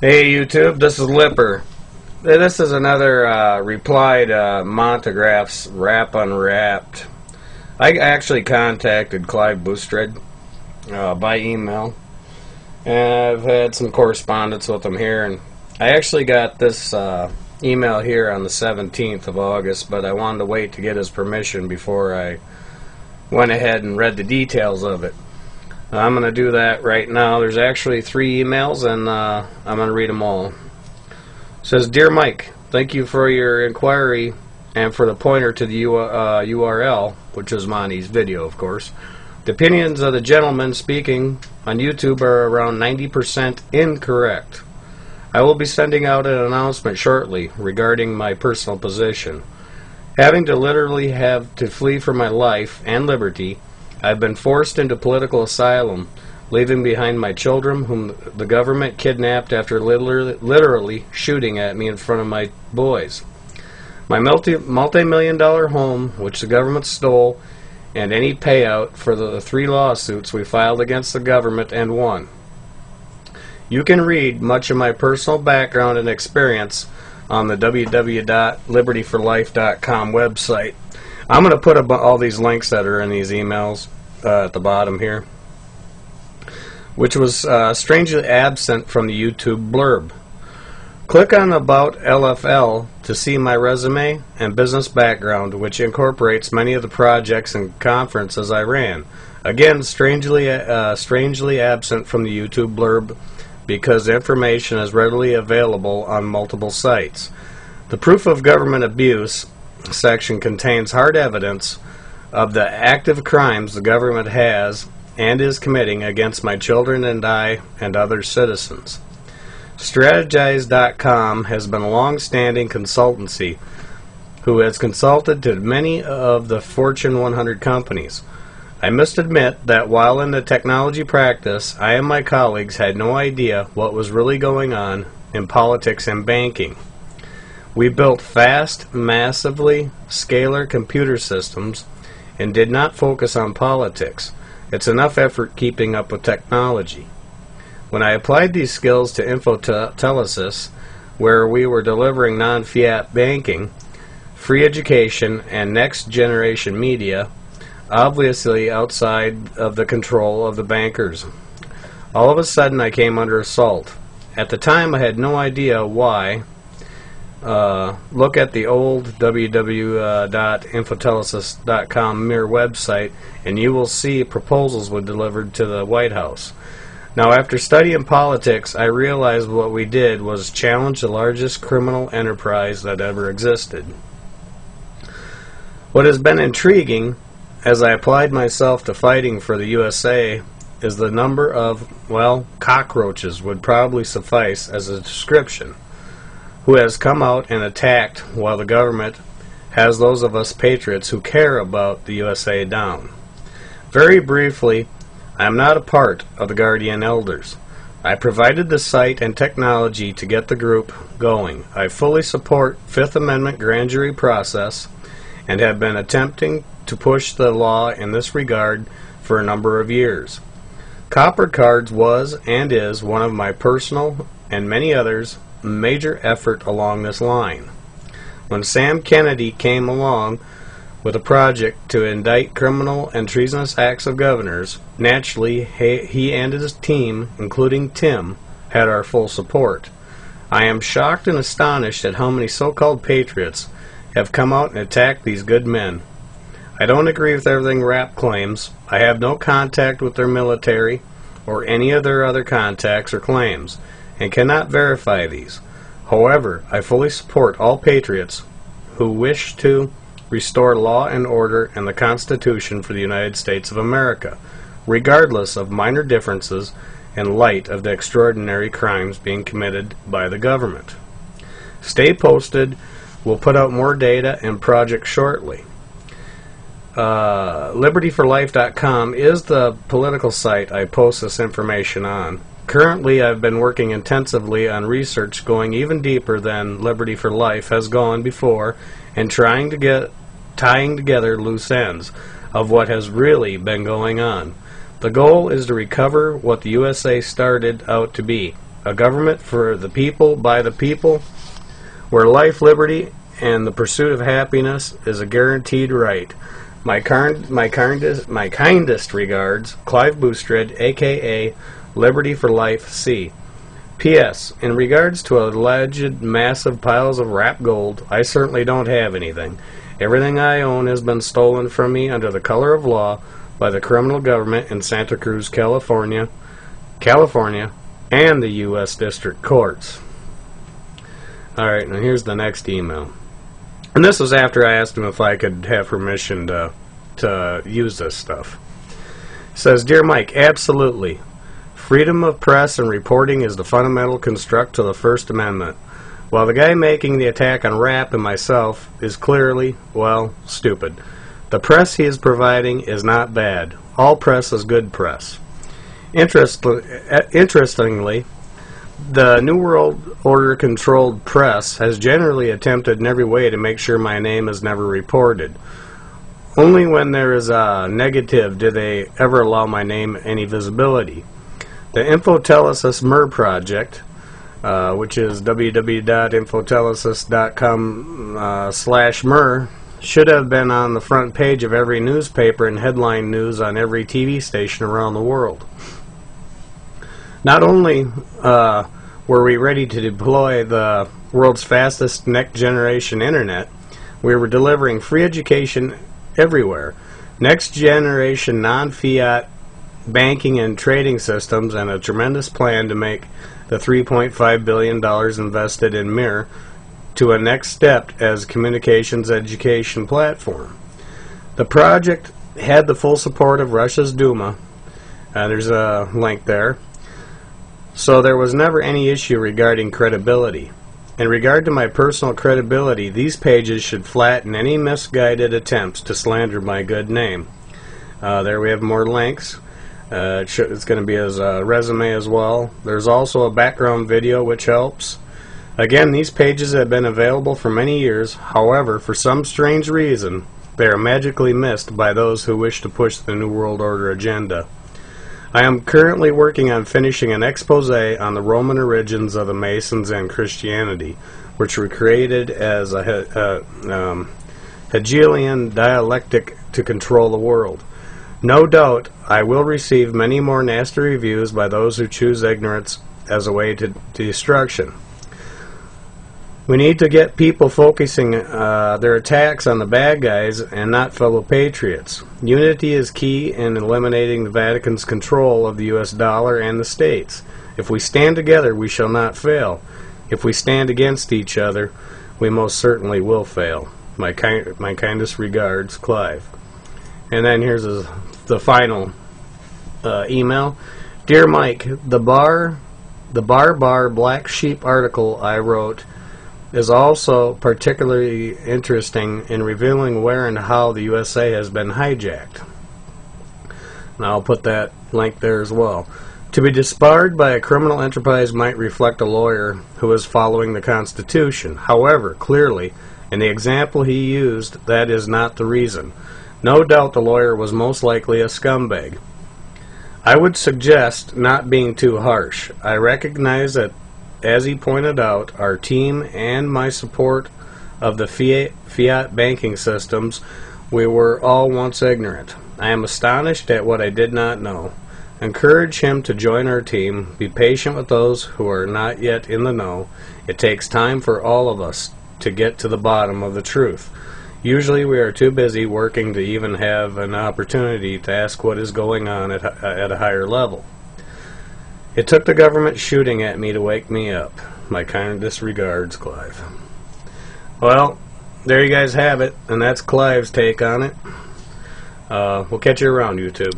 Hey YouTube, this is Lipper. This is another reply to Montagragh's Rap Unwrapped. I actually contacted Clive Boostred by email, and I've had some correspondence with him here, and I actually got this email here on the 17th of August, but I wanted to wait to get his permission before I went ahead and read the details of it. I'm going to do that right now. There's actually 3 emails, and I'm going to read them all. It says, Dear Mike, thank you for your inquiry and for the pointer to the URL, which is Monty's video, of course. The opinions of the gentleman speaking on YouTube are around 90% incorrect. I will be sending out an announcement shortly regarding my personal position. Having to literally have to flee for my life and liberty, I've been forced into political asylum, leaving behind my children whom the government kidnapped after literally shooting at me in front of my boys. My multi-million-dollar home, which the government stole, and any payout for the 3 lawsuits we filed against the government and won. You can read much of my personal background and experience on the www.libertyforlife.com website. I'm going to put all these links that are in these emails at the bottom here, which was strangely absent from the YouTube blurb. Click on About LFL to see my resume and business background, which incorporates many of the projects and conferences I ran. Again, strangely absent from the YouTube blurb because the information is readily available on multiple sites. The proof of government abuse section contains hard evidence of the active crimes the government has and is committing against my children and I and other citizens. Strategize.com has been a long-standing consultancy who has consulted to many of the Fortune 100 companies. I must admit that while in the technology practice, I and my colleagues had no idea what was really going on in politics and banking. We built fast, massively scalar computer systems and did not focus on politics. It's enough effort keeping up with technology. When I applied these skills to Infotelesis, where we were delivering non-fiat banking, free education, and next-generation media, obviously outside of the control of the bankers, all of a sudden I came under assault. At the time I had no idea why. Look at the old www.infotelesis.com mere website and you will see proposals were delivered to the White House. Now, after studying politics, I realized what we did was challenge the largest criminal enterprise that ever existed. What has been intriguing as I applied myself to fighting for the USA is the number of, well, cockroaches would probably suffice as a description, who has come out and attacked while the government has those of us patriots who care about the USA down. Very briefly, I am not a part of the Guardian Elders. I provided the site and technology to get the group going. I fully support Fifth Amendment grand jury process and have been attempting to push the law in this regard for a number of years. CopperCards was and is one of my personal and many others' major effort along this line. When Sam Kennedy came along with a project to indict criminal and treasonous acts of governors, naturally he and his team, including Tim, had our full support. I am shocked and astonished at how many so-called patriots have come out and attacked these good men. I don't agree with everything Rap claims. I have no contact with their military or any of their other contacts or claims, and cannot verify these. However, I fully support all patriots who wish to restore law and order and the Constitution for the United States of America, regardless of minor differences in light of the extraordinary crimes being committed by the government. Stay posted. We'll put out more data and projects shortly. LibertyForLife.com is the political site I post this information on. Currently, I've been working intensively on research going even deeper than Liberty for Life has gone before and tying together loose ends of what has really been going on. The goal is to recover what the USA started out to be, a government for the people, by the people, where life, liberty, and the pursuit of happiness is a guaranteed right. My kindest regards, Clive Boostred, a.k.a. Liberty for Life, C. P.S. In regards to alleged massive piles of wrapped gold, I certainly don't have anything. Everything I own has been stolen from me under the color of law by the criminal government in Santa Cruz, California, and the U.S. District Courts. Alright, now here's the next email. And this was after I asked him if I could have permission to use this stuff. It says, Dear Mike, absolutely. Freedom of press and reporting is the fundamental construct to the First Amendment. While the guy making the attack on Rapp and myself is clearly, well, stupid, the press he is providing is not bad. All press is good press. Interestingly, the New World Order controlled press has generally attempted in every way to make sure my name is never reported. Only when there is a negative do they ever allow my name any visibility. The Infotelysis MER project, which is www.infotelysis.com/MER, should have been on the front page of every newspaper and headline news on every TV station around the world. Not only were we ready to deploy the world's fastest next-generation internet, we were delivering free education everywhere, next-generation non-fiat banking and trading systems, and a tremendous plan to make the $3.5 billion invested in MIR to a next step as communications education platform. The project had the full support of Russia's Duma. There's a link there. So there was never any issue regarding credibility. In regard to my personal credibility, these pages should flatten any misguided attempts to slander my good name. There we have more links. It's going to be his resume as well. There's also a background video which helps. Again, these pages have been available for many years. However, for some strange reason, they are magically missed by those who wish to push the New World Order agenda. I am currently working on finishing an expose on the Roman origins of the Masons and Christianity, which were created as a Hegelian dialectic to control the world. No doubt I will receive many more nasty reviews by those who choose ignorance as a way to destruction. We need to get people focusing their attacks on the bad guys and not fellow patriots. Unity is key in eliminating the Vatican's control of the U.S. dollar and the states. If we stand together, we shall not fail. If we stand against each other, we most certainly will fail. My kindest regards, Clive. And then here's the final email. Dear Mike, the bar Black Sheep article I wrote is also particularly interesting in revealing where and how the USA has been hijacked. And I'll put that link there as well. To be disbarred by a criminal enterprise might reflect a lawyer who is following the Constitution. However, clearly, in the example he used, that is not the reason. No doubt the lawyer was most likely a scumbag. I would suggest not being too harsh. I recognize that, as he pointed out, our team and my support of the fiat banking systems, we were all once ignorant. I am astonished at what I did not know. Encourage him to join our team. Be patient with those who are not yet in the know. It takes time for all of us to get to the bottom of the truth. Usually we are too busy working to even have an opportunity to ask what is going on at a higher level. It took the government shooting at me to wake me up. My kindest regards, Clive. Well, there you guys have it, and that's Clive's take on it. We'll catch you around, YouTube.